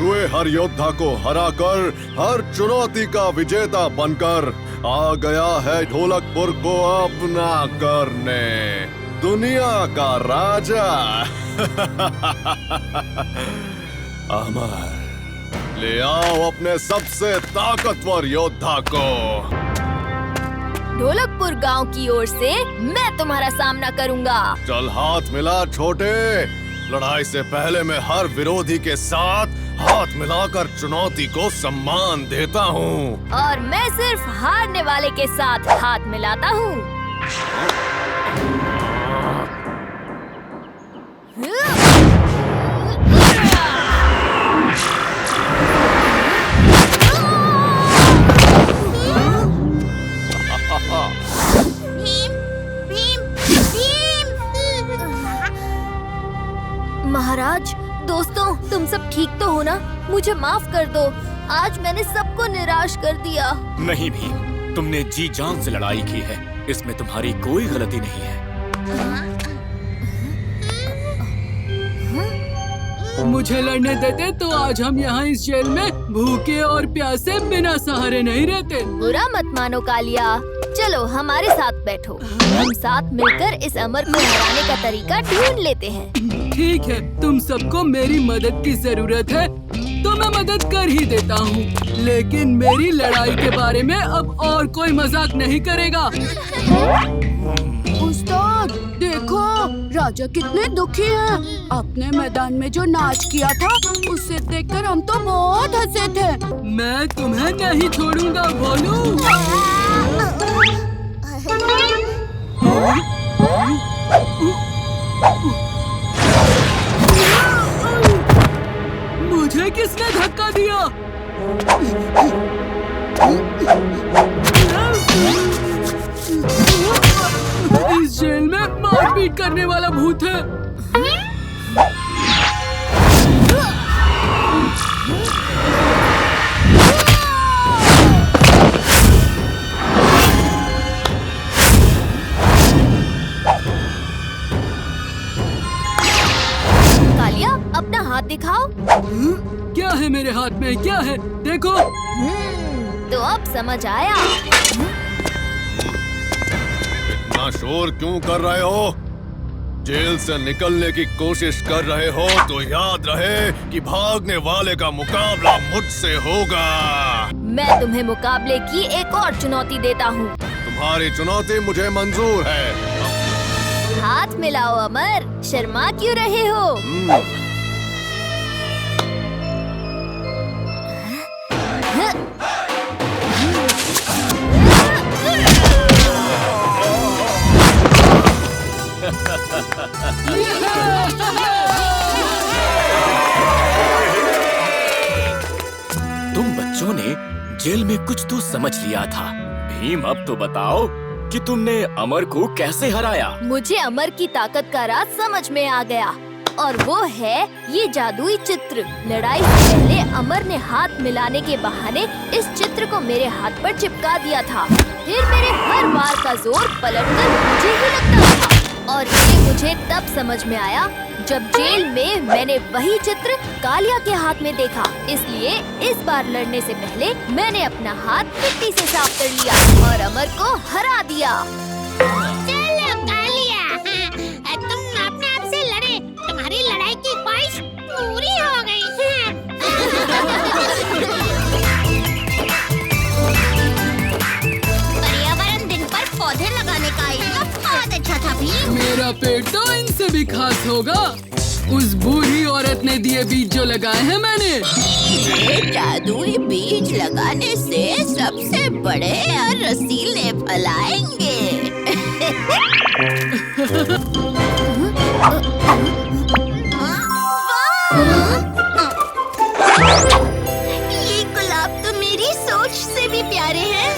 छुए हर योद्धा को हराकर हर चुनौती का विजेता बनकर आ गया है ढोलकपुर को अपना करने, दुनिया का राजा। अमर, ले आओ अपने सबसे ताकतवर योद्धा को। ढोलकपुर गांव की ओर से मैं तुम्हारा सामना करूंगा। चल हाथ मिला छोटे। लड़ाई से पहले मैं हर विरोधी के साथ हाथ मिलाकर चुनौती को सम्मान देता हूँ। और मैं सिर्फ हारने वाले के साथ हाथ मिलाता हूँ। महाराज, दोस्तों, तुम सब ठीक तो हो ना? मुझे माफ कर दो, आज मैंने सबको निराश कर दिया। नहीं भीम, तुमने जी जान से लड़ाई की है, इसमें तुम्हारी कोई गलती नहीं है। मुझे लड़ने देते तो आज हम यहाँ इस जेल में भूखे और प्यासे बिना सहारे नहीं रहते। बुरा मत मानो कालिया, चलो हमारे साथ बैठो। हम साथ मिलकर इस अमर को हराने का तरीका ढूंढ लेते हैं। ठीक है, तुम सबको मेरी मदद की जरूरत है तो मैं मदद कर ही देता हूँ, लेकिन मेरी लड़ाई के बारे में अब और कोई मजाक नहीं करेगा। उस्ताद, देखो राजा कितने दुखी हैं। अपने मैदान में जो नाच किया था उसे देखकर हम तो बहुत हंसे थे। मैं तुम्हें नहीं छोड़ूंगा भोलू। मुझे किसने धक्का दिया? इस जेल में मारपीट करने वाला भूत है। कालिया, अपना हाथ दिखाओ। क्या है मेरे हाथ में? क्या है? देखो। तो अब समझ आया। इतना शोर क्यों कर रहे हो? जेल से निकलने की कोशिश कर रहे हो तो याद रहे कि भागने वाले का मुकाबला मुझसे होगा। मैं तुम्हें मुकाबले की एक और चुनौती देता हूँ। तुम्हारी चुनौती मुझे मंजूर है। हाथ मिलाओ अमर, शर्मा क्यों रहे हो? तुम बच्चों ने जेल में कुछ तो समझ लिया था। भीम, अब तो बताओ कि तुमने अमर को कैसे हराया? मुझे अमर की ताकत का राज समझ में आ गया, और वो है ये जादुई चित्र। लड़ाई से पहले अमर ने हाथ मिलाने के बहाने इस चित्र को मेरे हाथ पर चिपका दिया था। फिर मेरे हर वार का जोर पलटकर मुझे ही लगता था, और ये मुझे तब समझ में आया जब जेल में मैंने वही चित्र कालिया के हाथ में देखा। इसलिए इस बार लड़ने से पहले मैंने अपना हाथ मिट्टी से साफ कर लिया और अमर को हरा दिया। चलो कालिया, तुम अपने आप से लड़े, तुम्हारी लड़ाई की ख्वाहिश पूरी हो गई है। पर्यावरण दिन पर पौधे लगाने का आइडिया बहुत अच्छा था भीम। मेरा पेट तो इनसे भी खास होगा। उस बूढ़ी औरत ने दिए बीज जो लगाए हैं मैंने। ये जादुई बीज लगाने से सबसे बड़े और रसीले फल आएंगे। ये गुलाब तो मेरी सोच से भी प्यारे हैं।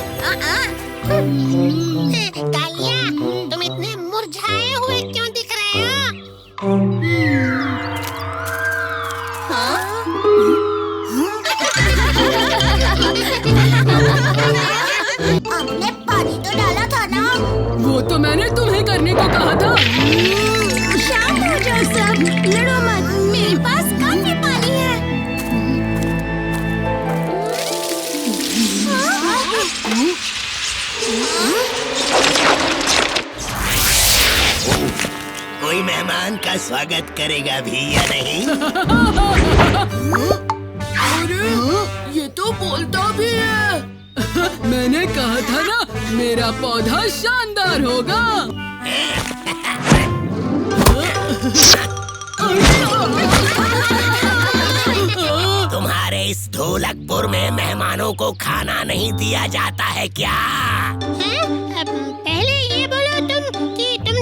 कालिया, तुम इतने मुरझाए हुए क्यों दिख रहे हो? आपने पानी तो डाला था ना? वो तो मैंने तुम्हें करने को कहा था। शांत हो जाओ सब, लड़ो मत, मेरे पास काफी पानी है। कोई मेहमान का स्वागत करेगा भी या नहीं? अरे ये तो बोलता भी है। मैंने कहा था ना, मेरा पौधा शानदार होगा। तुम्हारे इस ढोलकपुर में मेहमानों को खाना नहीं दिया जाता है क्या? पहले ये बोलो तुम कि तुम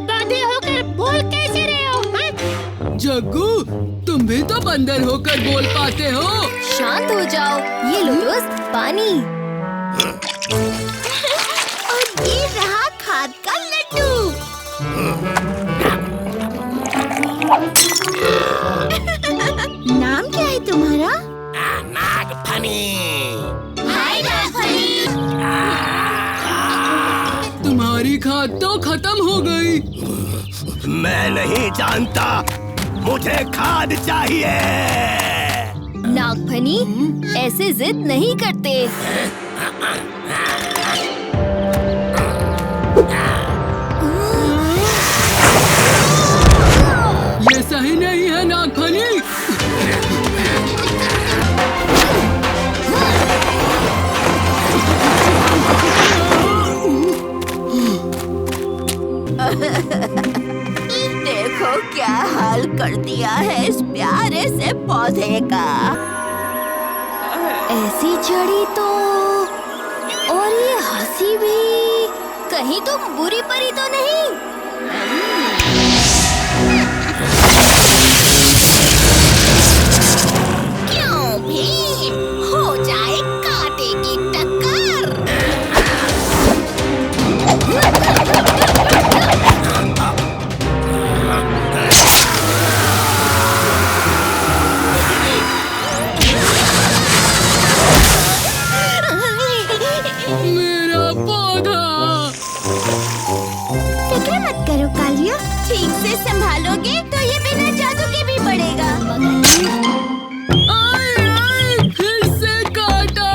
बंदर होकर बोल कैसे रहे हो? हाँ? जग्गू, तुम भी तो बंदर होकर बोल पाते हो। शांत हो जाओ, ये लो दोस्त पानी। और ये रहा खाद का लड्डू। नाम क्या है तुम्हारा? नागफनी। हाय नागफनी। तुम्हारी खाद तो खत्म हो गई। मैं नहीं जानता, मुझे खाद चाहिए। नागफनी, ऐसे जिद नहीं करते। ये सही नहीं है नागफनी। देखो क्या हाल कर दिया है इस प्यारे से पौधे का। ऐसी चढ़ी तो, और ये हंसी भी, कहीं तुम बुरी परी तो नहीं? क्यों भीम, हो जाए कांटे की टक्कर। मेरा पौधा। फिक्र मत करो कालिया, ठीक से संभालोगे तो ये बिना जादू के भी बढ़ेगा। आए, आए, फिर से काटा।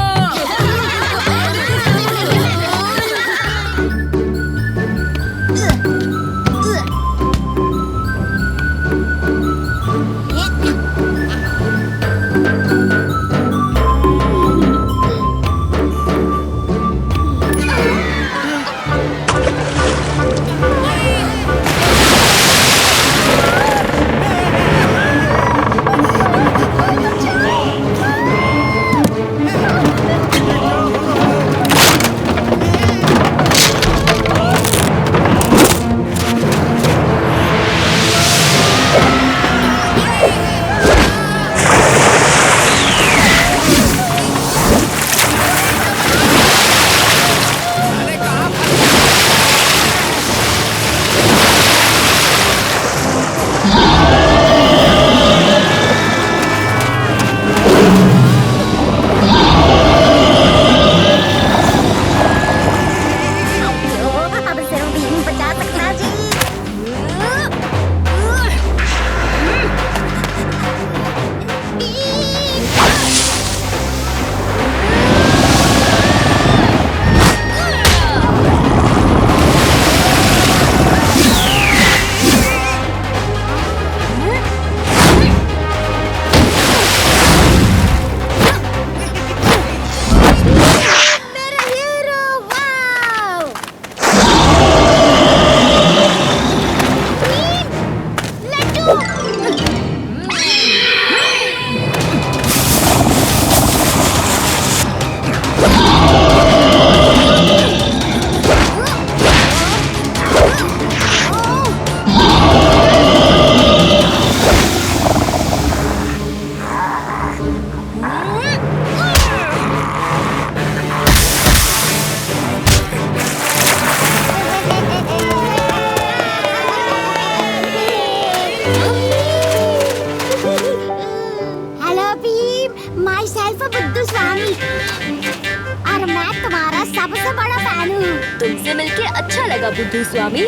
तुमसे मिलके अच्छा लगा बुद्धू स्वामी।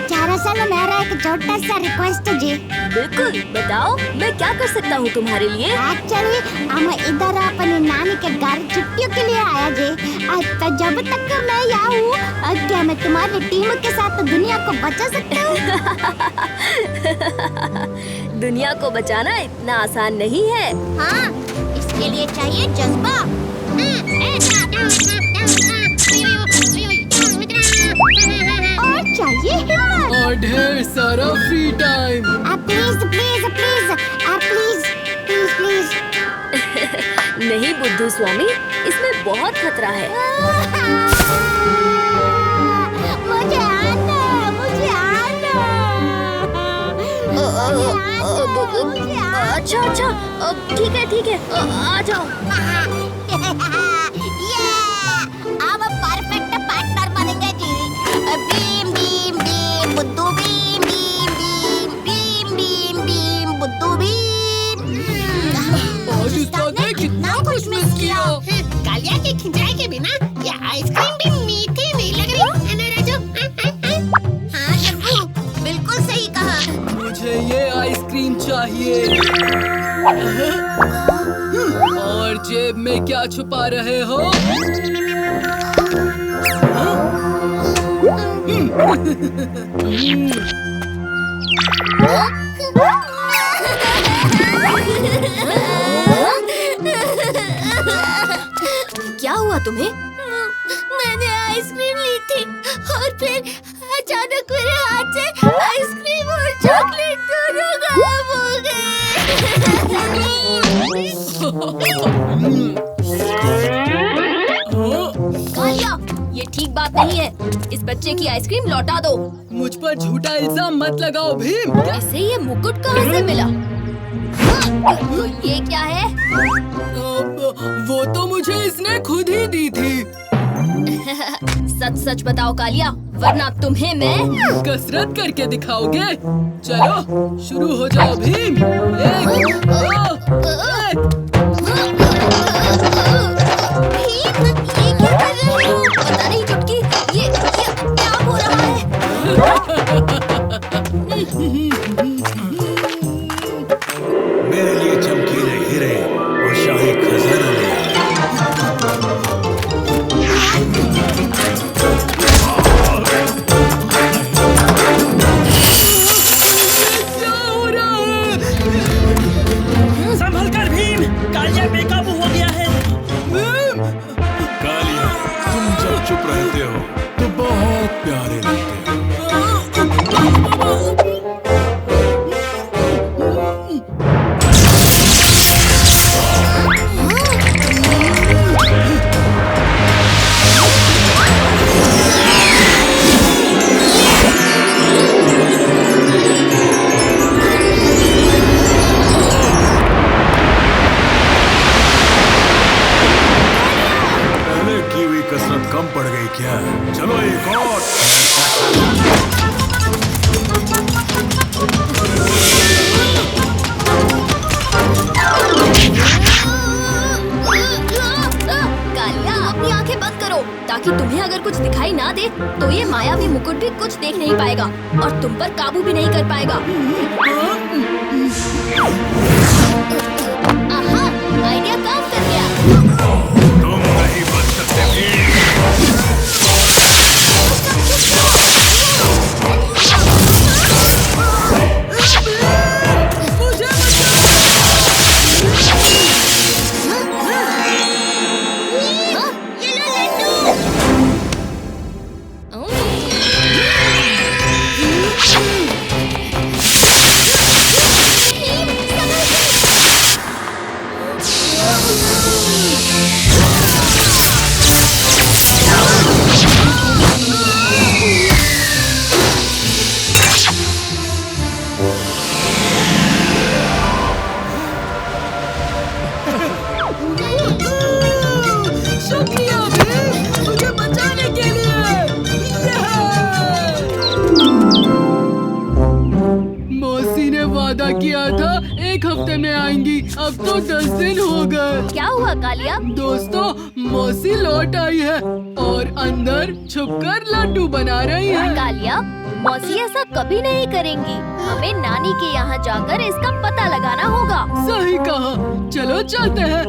दरअसल मेरा एक छोटा सा रिक्वेस्ट जी। बिल्कुल बताओ, मैं क्या कर सकता हूँ तुम्हारे लिए? एक्चुअली हम इधर अपने के लिए आया जे। तो जब तक मैं यहाँ हूँ, क्या मैं तुम्हारी टीम के साथ दुनिया को बचा सकता हूँ? दुनिया को बचाना इतना आसान नहीं है। हाँ, इसके लिए चाहिए जज्बा और चाहिए हिम्मत और ढेर सारा free time. Please please please please please please. नहीं बुद्धू स्वामी, इसमें बहुत खतरा है। मुझे आना, मुझे आना। अच्छा अच्छा, ठीक है, आ जाओ। अब परफेक्ट पार्टनर बनेंगे जी। बीम बीम बीम बुद्धू beam beam beam beam beam beam बुद्धू बीम। आज उस्ताद ने कितना कुछ मिस किया। कालिया की खिंचाई के बिना ये आइसक्रीम भी मीठी नहीं लग रही है ना राजू? हाँ जब्बू, बिल्कुल सही कहा। मुझे ये आइसक्रीम चाहिए। और जेब में क्या छुपा रहे हो? क्या हुआ तुम्हें? मैंने आइसक्रीम ली थी और फिर अचानक मेरे हाथ से आइसक्रीम और चॉकलेट दोनों गायब हो गए। कालिया, ये ठीक बात नहीं है। इस बच्चे की आइसक्रीम लौटा दो। मुझ पर झूठा इल्जाम मत लगाओ भीम। इसे ये मुकुट कहाँ से मिला? तो ये क्या है? वो तो मुझे इसने खुद ही दी थी। सच सच बताओ कालिया, वरना तुम्हें मैं कसरत करके दिखाओगे? चलो शुरू हो जाओ भीम। 1 2 1। ये क्या कर रहे हो? पता नहीं चुटकी, ये क्या हो रहा है? मेरे लिए चमकीले हीरे और शाही खजाना ले आए। क्या हो रहा है? संभल कर भीम, कालिया बेकाबू हो गया है। भीम! कालिया, तुम जब चुप रहते हो तो बहुत प्यारे लगते हो। पहले की हुई कसरत कम पड़ गई क्या? चलो एक और। कालिया, अपनी आंखें बंद करो ताकि तुम्हें अगर कुछ दिखाई ना दे तो ये मायावी मुकुट भी कुछ देख नहीं पाएगा और तुम पर काबू भी नहीं कर पाएगा। आहा, आइडिया काम कर गया। तुम नहीं बच सकते भीम। मुझे ये लो लड्डू। शुक्रिया भीम, मुझे बचाने के लिए। मौसी ने वादा किया था 1 हफ्ते में आएंगी, अब तो 10 दिन हो गए। क्या हुआ कालिया? दोस्तों, मौसी लौट आई है और अंदर छुपकर लड्डू बना रही है। कालिया, मौसी ऐसा कभी नहीं करेंगी। हमें नानी के यहाँ जाकर इसका पता लगाना होगा। सही कहा, चलो चलते हैं।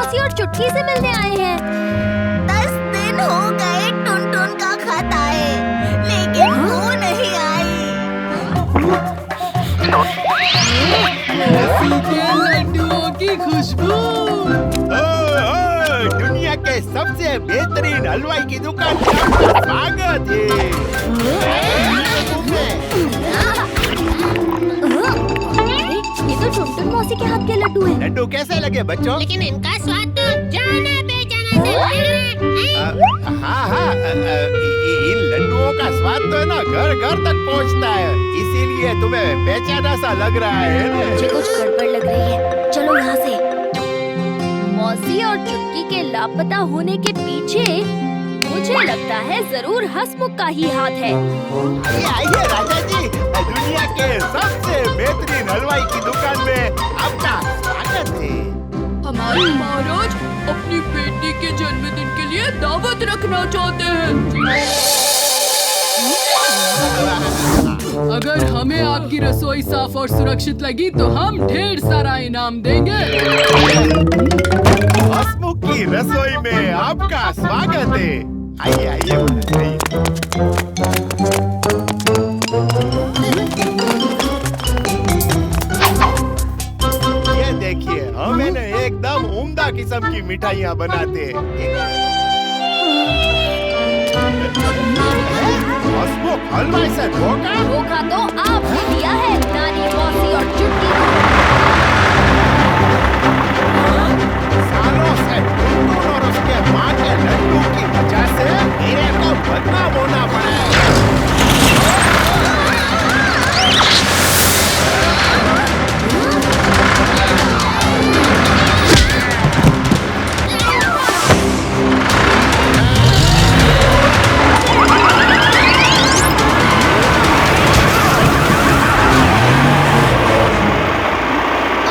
मौसी और चुटकी से मिलने आए हैं। 10 दिन हो गए टुनटुन का खत आए, लेकिन वो नहीं आई। के लड्डुओं की खुशबू। दुनिया के सबसे बेहतरीन हलवाई की दुकान पे आपका स्वागत है। ये तो टुनटुन मौसी के हाथ के लड्डू हैं। लड्डू कैसे लगे बच्चों? लेकिन इनका स्वाद तो जाने बेजाने से है। हाँ, इन लड्डुओं का स्वाद तो है ना घर घर तक पहुंचता है, इसीलिए तुम्हें बेचारा सा लग रहा है ना? मुझे कुछ गड़बड़ लग रही है, चलो यहाँ से। मौसी और चुटकी के लापता होने के पीछे मुझे लगता है जरूर हंसमुख का ही हाथ है। आइए राजा जी, दुनिया के सबसे बेहतरीन हलवाई की दुकान में आपका स्वागत है। हमारे महाराज अपनी बेटी के जन्मदिन के लिए दावत रखना चाहते हैं। अगर हमें आपकी रसोई साफ और सुरक्षित लगी तो हम ढेर सारा इनाम देंगे। हंसमुख की रसोई में आपका स्वागत है। आइए आइए आइए। ये देखिए, हम है ना एकदम उम्दा किस्म की मिठाइयाँ बनाते हैं। हंसमुख हलवाई से धोखा? धोखा तो आपने दिया है नानी, मौसी और चुटकी को। सालों से टुनटुन और उसके माँ के लड्डू की वजह से मेरे को बदनाम होना पड़ा है।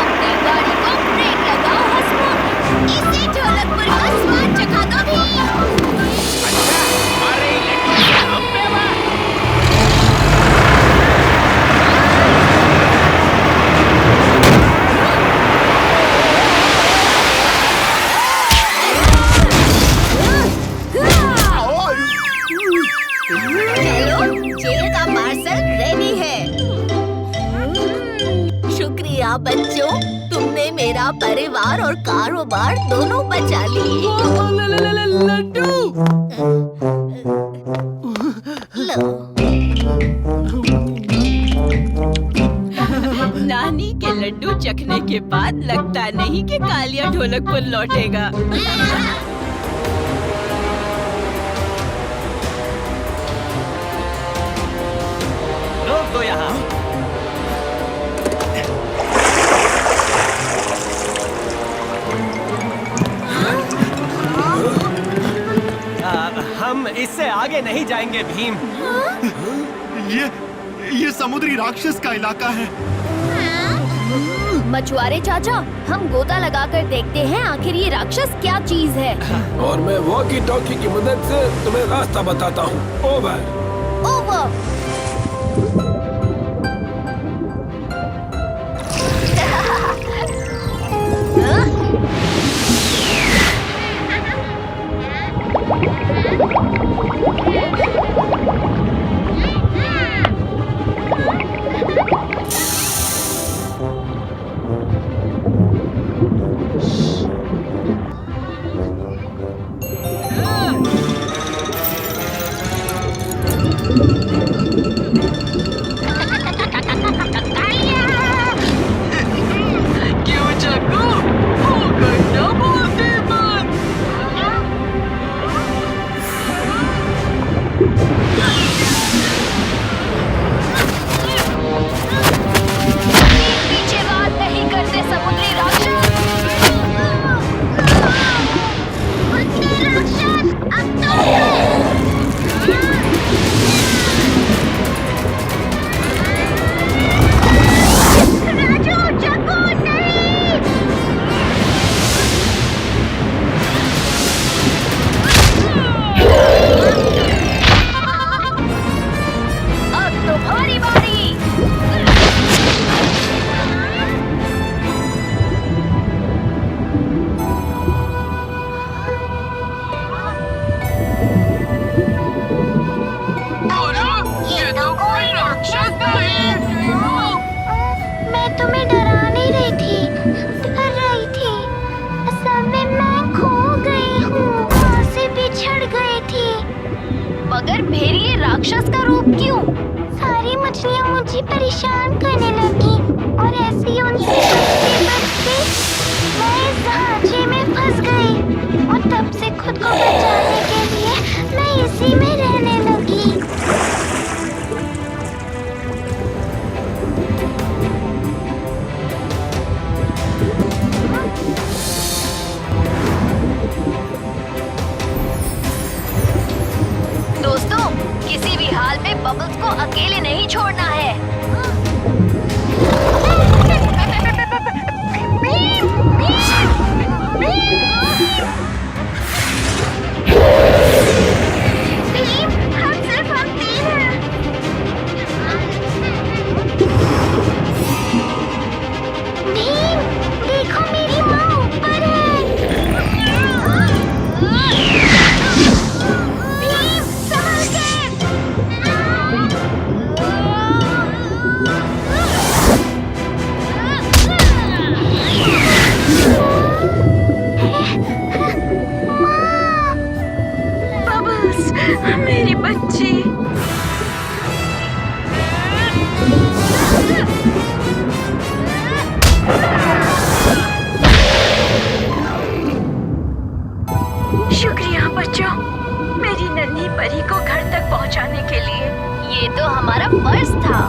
अपनी गाड़ी को ब्रेक लगाओ हंसमुख। इसे ढोलकपुर का स्वाद चखा दो भी। अच्छा, हमारे ही लड्डू से हम पे वाह। चलो, जेल का पार्सल रेडी है। शुक्रिया बच्चों, तुमने मेरा परिवार और कारोबार दोनों बचा लिए। लड्डू। लो। नानी के लड्डू चखने के बाद लगता नहीं कि कालिया ढोलकपुर लौटेगा। रोक दो यहाँ। हम इससे आगे नहीं जाएंगे भीम। ये समुद्री राक्षस का इलाका है। मछुआरे चाचा, हम गोता लगाकर देखते हैं आखिर ये राक्षस क्या चीज है। और मैं वॉकी टॉकी की मदद से तुम्हें रास्ता बताता हूँ। ओवर। ओवर। मगर फिर ये राक्षस का रूप क्यों? सारी मछलियाँ मुझे परेशान करने लगी और ऐसे ही उनसे बचते मैं इस ढांचे में फंस गई और तब से खुद को बचाने के लिए मैं इसी में रहने लगी। दोस्तों, किसी भी हाल में बबल्स को अकेले नहीं छोड़ना है। देखो मेरी माँ ऊपर है। भीम, संभल के। बबल्स, मेरी बच्ची। शुक्रिया बच्चों, मेरी नन्ही परी को घर तक पहुंचाने के लिए। ये तो हमारा फर्ज था।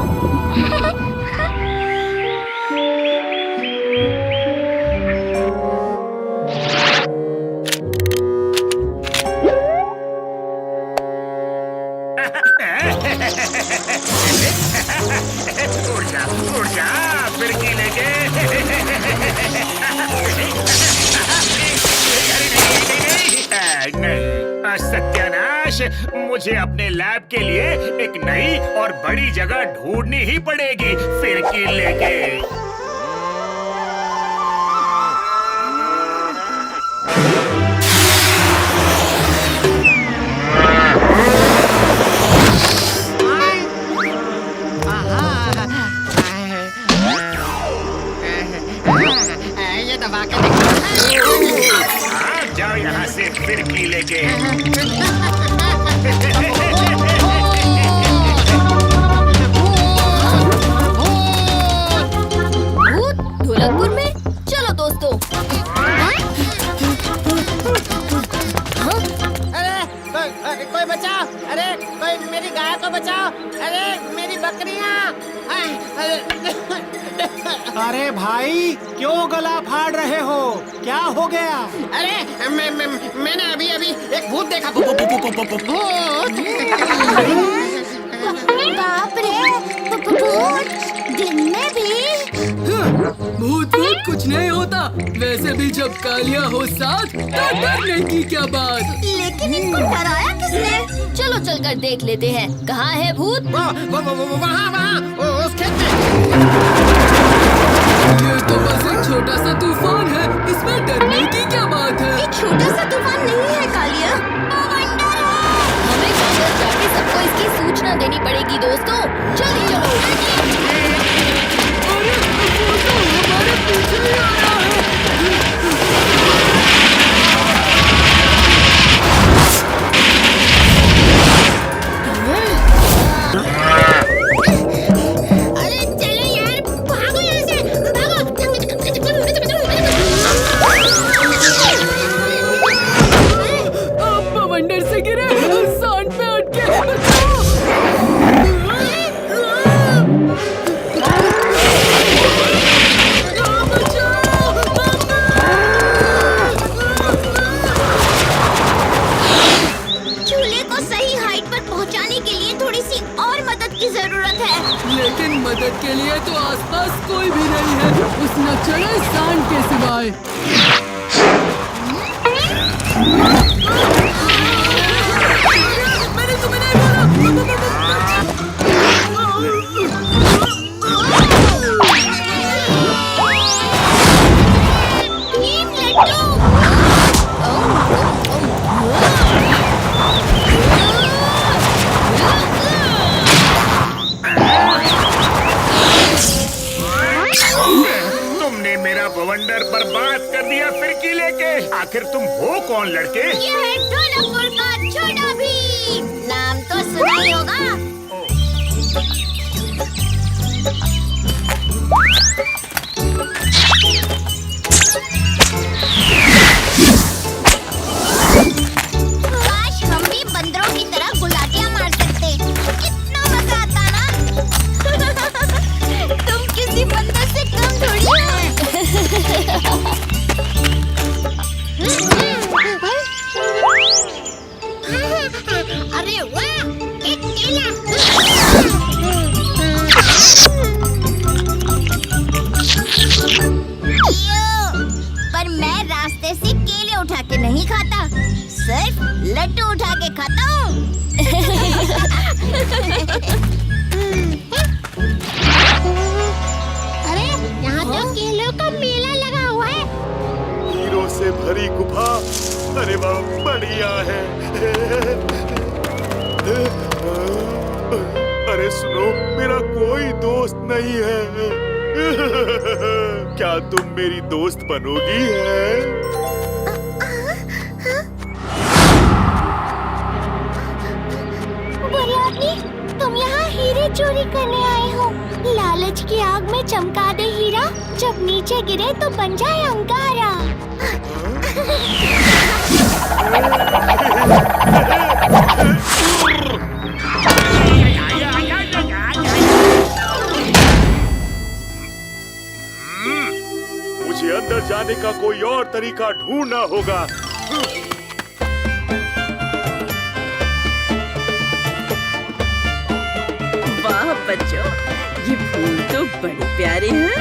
उड़ जा, फिरकी लेके। नहीं, सत्यानाश, मुझे अपने लैब के लिए एक नई और बड़ी जगह ढूंढनी ही पड़ेगी फिरकी लेके। ये दबा के देखो। जाओ यहाँ से फिरकी लेके। भूत ढोलकपुर में? चलो दोस्तों। अरे कोई बचाओ। अरे कोई मेरी गाय को बचाओ। अरे मेरी बकरियां। अरे भाई, क्यों गला फाड़ रहे हो? क्या हो गया? अरे मैंने अभी एक भूत देखा। बाप रे, भूत दिन में भी? भूत कुछ नहीं होता। वैसे भी जब कालिया हो साथ तो डरने की क्या बात। लेकिन इनको डराया किसने? चलो चलकर देख लेते हैं। कहाँ है भूत? वहाँ उस खेत में। ये तो बस एक छोटा सा तूफान है, इसमें डरने की क्या बात है? ये छोटा सा तूफान नहीं है कालिया, बवंडर है। हमें वापस जाके सबको इसकी सूचना देनी पड़ेगी दोस्तों। जल्दी चलो। अरे वो तो हमारे पीछे ही आ रहा है। अरे चलो यार, भागो यहाँ से, भागो। आप बवंडर से गिरे, सांड पे अटके। झूले को सही हाइट पर पहुँचाने के लिए थोड़ी सी और मदद की जरूरत है। लेकिन मदद के लिए तो आसपास कोई भी नहीं है, उस नचड़े सांड के सिवाय। मैंने तुम्हें नहीं तुमने मेरा बवंडर बर्बाद कर दिया फिरकी लेके। आखिर तुम हो कौन लड़के? ये है ढोलकपुर का छोटा भीम। नाम छूना ही होगा। काश हम भी बंदरों की तरह गुलाटियां मार सकते, कितना मजा आता ना। तुम किसी बंदर से कम थोड़ी हो। अरे वाह, एक केला। पर मैं रास्ते से केले उठा के नहीं खाता, सिर्फ लड्डू उठा के खाता हूँ। अरे यहाँ तो केलों का मेला लगा हुआ है। हीरो से भरी गुफा, अरे वाह बढ़िया है। अरे सुनो, मेरा कोई दोस्त नहीं है। क्या तुम मेरी दोस्त बनोगी? बुरे आदमी, तुम यहाँ हीरे चोरी करने आए हो। लालच की आग में चमका दे हीरा, जब नीचे गिरे तो बन जाए अंगारा। मुझे अंदर जाने का कोई और तरीका ढूंढना होगा। वाह बच्चों, ये फूल तो बड़े प्यारे हैं।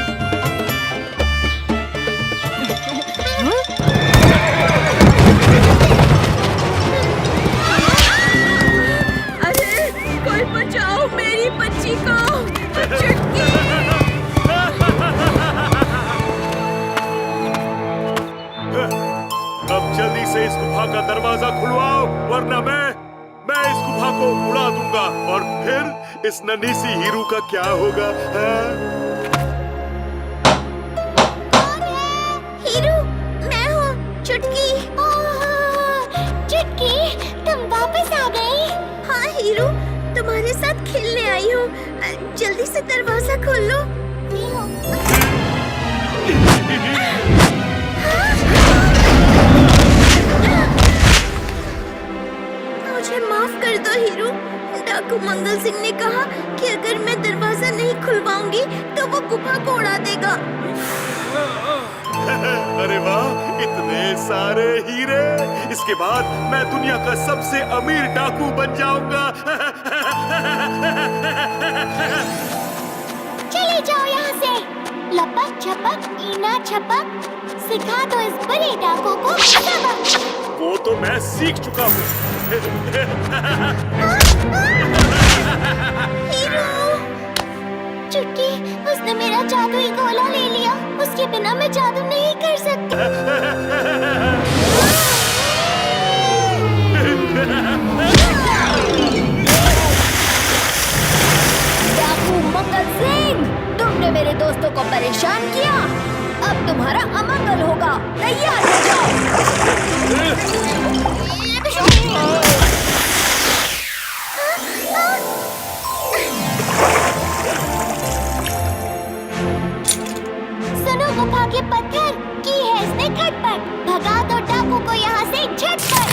अरे कोई बचाओ मेरी बच्ची को। चुटकी। अब जल्दी से इस गुफा का दरवाजा खुलवाओ, वरना मैं इस गुफा को उड़ा दूंगा और फिर इस नन्ही सी हीरू का क्या होगा? कौन है? हीरू, मैं हूँ, चुटकी। चुटकी, तुम वापस आ गई। हाँ हीरू, तुम्हारे साथ खेलने आई हूँ। जल्दी से दरवाजा खोल लो। मुझे माफ कर दो हीरू। डाकू मंगल सिंह ने कहा कि अगर मैं दरवाजा नहीं खुलवाऊंगी तो वो गुफा को उड़ा देगा। अरे वाह, इतने सारे हीरे! इसके बाद मैं दुनिया का सबसे अमीर डाकू बन जाऊंगा। चले जाओ यहाँ से। लपक छपक ईना छपक, सिखा दो इस बड़े डाकू को सबक। वो तो मैं सीख चुका हूँ। हीरू! चुटकी, उसने मेरा जादुई गोला ले लिया। उसके बिना मैं जादू नहीं कर सकती। डाकू मंगल सिंह, तुमने मेरे दोस्तों को परेशान किया, अब तुम्हारा अमंगल होगा। तैयार हो जाओ। सुनो गुफा के पत्थर, की है इसने खटपट। भगा दो डाकू को यहाँ से झटपट।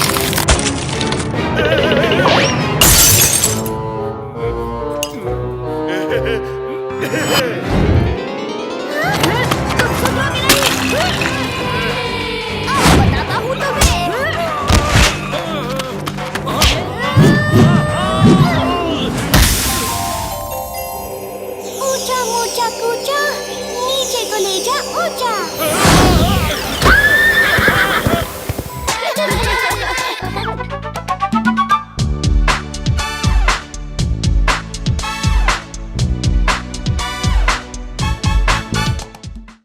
तुम सुनोगे नहीं? अब बताता हूँ तुम्हें। ऊंचा ऊंचा कूचा, नीचे को ले जा ऊंचा।